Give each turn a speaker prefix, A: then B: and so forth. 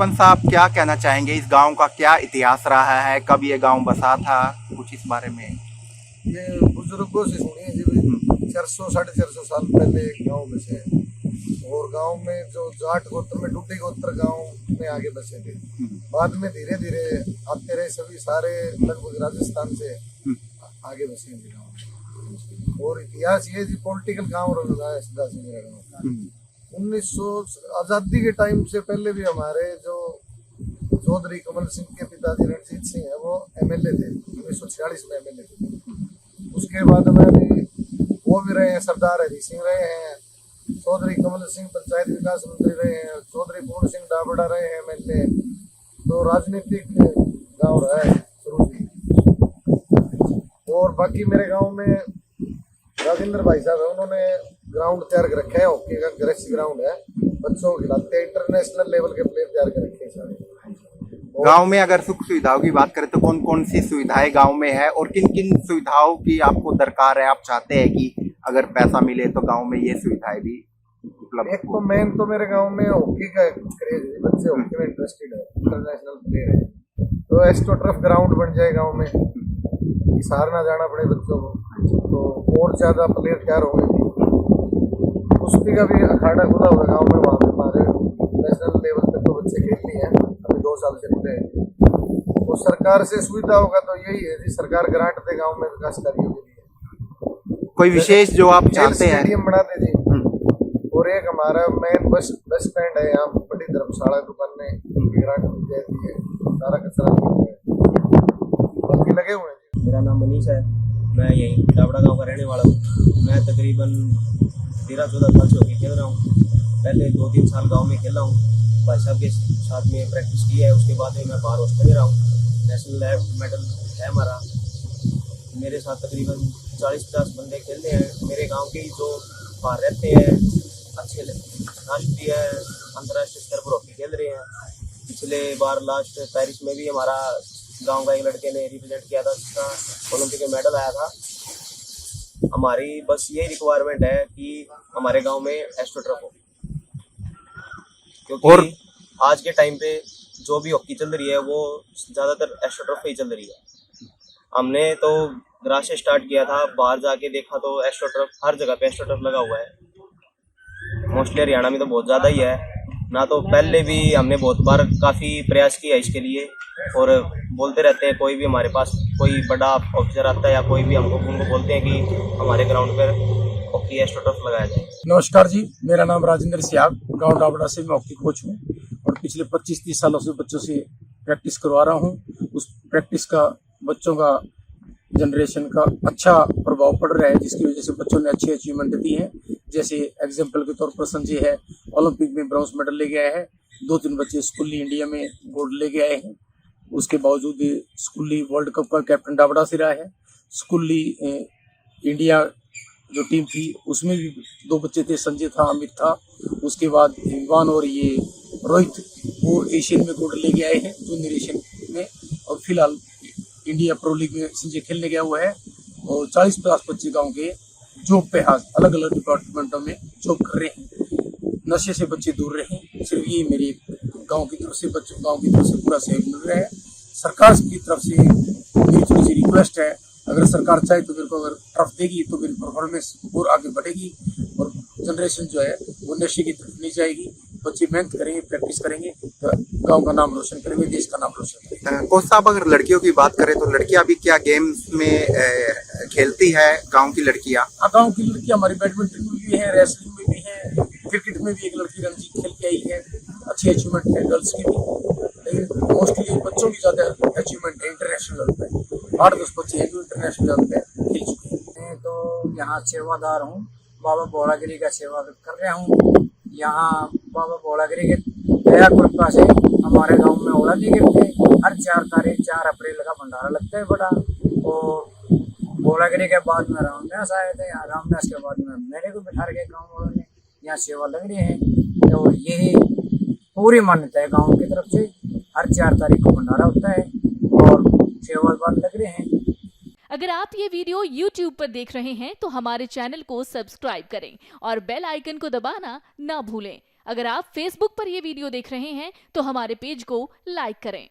A: सरपंच साहब क्या कहना चाहेंगे, इस गांव का क्या इतिहास रहा है, कब ये गांव बसा था, कुछ इस बारे में?
B: ये बुजुर्गों से सुनी है जी, 400-450 साल पहले गांव बसे हैं। और गांव में जो जाट गोत्र में डुड्डी गोत्र गांव में आगे बसे थे। बाद में धीरे धीरे आते रहे सभी सारे लगभग राजस्थान से आगे बसे हैं गांव में। और इतिहास ये जी पॉलिटिकल गांव रहा है सीधा से मेरा गाँव। 1900 आज़ादी के टाइम से पहले भी हमारे जो चौधरी कमल सिंह के पिताजी रणजीत सिंह है वो एमएलए थे, 1946 में एमएलए थे। उसके बाद में भी वो भी रहे हैं, सरदार हरी सिंह रहे हैं, चौधरी कमल सिंह पंचायत विकास मंत्री रहे हैं, चौधरी पूर्ण सिंह डाबड़ा रहे हैं एमएलए। तो राजनीतिक गांव रहा है शुरू से। और बाकी मेरे गांव में राजेंद्र भाई साहब है, उन्होंने ग्राउंड तैयार कर रखा है, हॉकी का ग्रेसी ग्राउंड है, बच्चों को खिलाते हैं, इंटरनेशनल लेवल के प्लेयर तैयार कर रखे हैं सारे।
A: गांव में अगर सुख सुविधाओं की बात करें तो कौन कौन सी सुविधाएं गांव में है और किन किन सुविधाओं की आपको दरकार है, आप चाहते हैं कि अगर पैसा मिले तो गांव में ये सुविधाएं भी उपलब्ध?
B: एक तो मेन तो मेरे गांव में हॉकी का क्रेज है, बच्चे हॉकी में इंटरेस्टेड है, इंटरनेशनल प्लेयर है। तो एस्ट्रो टर्फ ग्राउंड बन जाए गांव में, हिसार ना जाना पड़े बच्चों को, तो और ज्यादा प्लेयर तैयार होंगे। कुश्ती का भी अखाड़ा खुला हुआ गाँव में, वहाँ पे हमारे नेशनल लेवल पे तो बच्चे खेलती हैं, अभी 2 साल से खुले हैं। तो सरकार से सुविधा होगा तो यही है जी, सरकार ग्रांट दे गाँव में विकास कार्यों के लिए।
A: कोई विशेष जो आप चाहते हैं?
B: स्टेडियम बना दे जी। और एक हमारा मेन बस स्टैंड है, यहाँ बड़ी धर्मशाला दुकानें ग्रांट मिल जाती है, सारा कचरा बाकी लगे हुए हैं।
C: मेरा नाम मनीष है, मैं यहीं डाबड़ा गांव का रहने वाला हूँ। मैं तकरीबन 13-14 साल से हॉकी खेल रहा हूँ। पहले 2-3 साल गांव में खेला हूँ, भाई साहब के साथ में प्रैक्टिस की है। उसके बाद में मैं बाहर हॉस्टल में रहा हूँ, नेशनल मेडल है हमारा। मेरे साथ तकरीबन 40-50 बंदे खेलते हैं। मेरे गांव के ही जो बाहर रहते हैं, अच्छे राष्ट्रीय अंतर्राष्ट्रीय स्तर पर हॉकी खेल रहे हैं। पिछले बार लास्ट पेरिस में भी हमारा गांव का एक लड़के ने रिप्रेजेंट किया था, उसका ओलंपिक में मेडल आया था। हमारी बस यही रिक्वायरमेंट है कि हमारे गांव में एस्ट्रो टर्फ हो, क्योंकि और आज के टाइम पे जो भी हॉकी चल रही है वो ज़्यादातर एस्ट्रो टर्फ पे ही चल रही है। हमने तो ग्रास से स्टार्ट किया था, बाहर जाके देखा तो एस्ट्रो टर्फ हर जगह पे एस्ट्रो टर्फ लगा हुआ है। मोस्टली हरियाणा में तो बहुत ज़्यादा ही है ना। तो पहले भी हमने बहुत बार काफ़ी प्रयास किया इसके लिए, और बोलते रहते हैं, कोई भी हमारे पास कोई बड़ा ऑफिसर आता है या कोई भी उनको बोलते हैं कि हमारे ग्राउंड पर हॉकी एस्ट्रो टर्फ लगाया जाए।
D: नमस्कार जी, मेरा नाम राजेंद्र सियाग, गांव डाबड़ा से मैं हॉकी कोच हूँ और पिछले 25-30 सालों से बच्चों से प्रैक्टिस करवा रहा हूँ। उस प्रैक्टिस का बच्चों का जनरेशन का अच्छा प्रभाव पड़ रहा है, जिसकी वजह से बच्चों ने अच्छी अचीवमेंट दी है। जैसे एग्जाम्पल के तौर पर संजय है, ओलंपिक में ब्रॉन्ज मेडल लेके आया है। 2-3 बच्चे स्कूली इंडिया में गोल्ड लेके आए हैं। उसके बावजूद स्कूली वर्ल्ड कप का कैप्टन डाबड़ा से रहा है। स्कूली इंडिया जो टीम थी उसमें भी 2 बच्चे थे, संजय था, अमित था। उसके बाद इमरान और ये रोहित, वो एशियन में गोल्ड लेके आए हैं जूनियर एशियन में। और फिलहाल इंडिया प्रो लीग में संजय खेलने गया हुआ है। और 40-50 बच्चे गांव के जॉब पे हाथ अलग अलग डिपार्टमेंटों में जॉब कर रहे हैं। नशे से बच्चे दूर रहे, सिर्फ ये मेरे गांव की तरफ से पूरा सहयोग मिल रहा है। सरकार की तरफ से मेरी थोड़ी सी रिक्वेस्ट है, अगर सरकार चाहे तो मेरे को अगर टर्फ देगी तो मेरी परफॉर्मेंस और आगे बढ़ेगी और जनरेशन जो है वो नशे की तरफ नहीं जाएगी। बच्चे मेहनत करेंगे, प्रैक्टिस करेंगे तो गांव का नाम रोशन करेंगे, देश का नाम रोशन करेंगे।
A: कोच साहब, अगर लड़कियों की बात करें तो लड़कियां भी क्या गेम्स में खेलती है गांव की लड़कियां?
D: हाँ, गाँव की लड़कियाँ हमारी बैडमिंटन में भी है, रेसलिंग में भी है, क्रिकेट में भी एक लड़की रणजी खेल के आई है। अच्छी अचीवमेंट है गर्ल्स की भी, लेकिन मोस्टली बच्चों की ज़्यादा अचीवमेंट है इंटरनेशनल लेवल पे। 8-10 बच्चे हैं जो इंटरनेशनल लेवल पे खेल चुके हैं।
E: मैं तो यहाँ सेवादार हूँ, बाबा भोलागिरी का सेवा कर रहा हूँ। यहाँ बाबा भोलागिरी के दया कृपा से हमारे गांव में ओला जी गिरते, हर 4 अप्रैल का भंडारा लगता है बड़ा। और भोलागिरी के बाद में रामदास आए थे, रामदास के बाद में मेरे को बिठा के गाँव वालों ने यहाँ सेवा लग रही है। तो यही पूरी मान्यता है गाँव की तरफ से, हर 4 तारीख को भंडारा होता है और सेवा लग रहे हैं।
F: अगर आप ये वीडियो YouTube पर देख रहे हैं तो हमारे चैनल को सब्सक्राइब करें और बेल आइकन को दबाना ना भूलें। अगर आप Facebook पर ये वीडियो देख रहे हैं तो हमारे पेज को लाइक करें।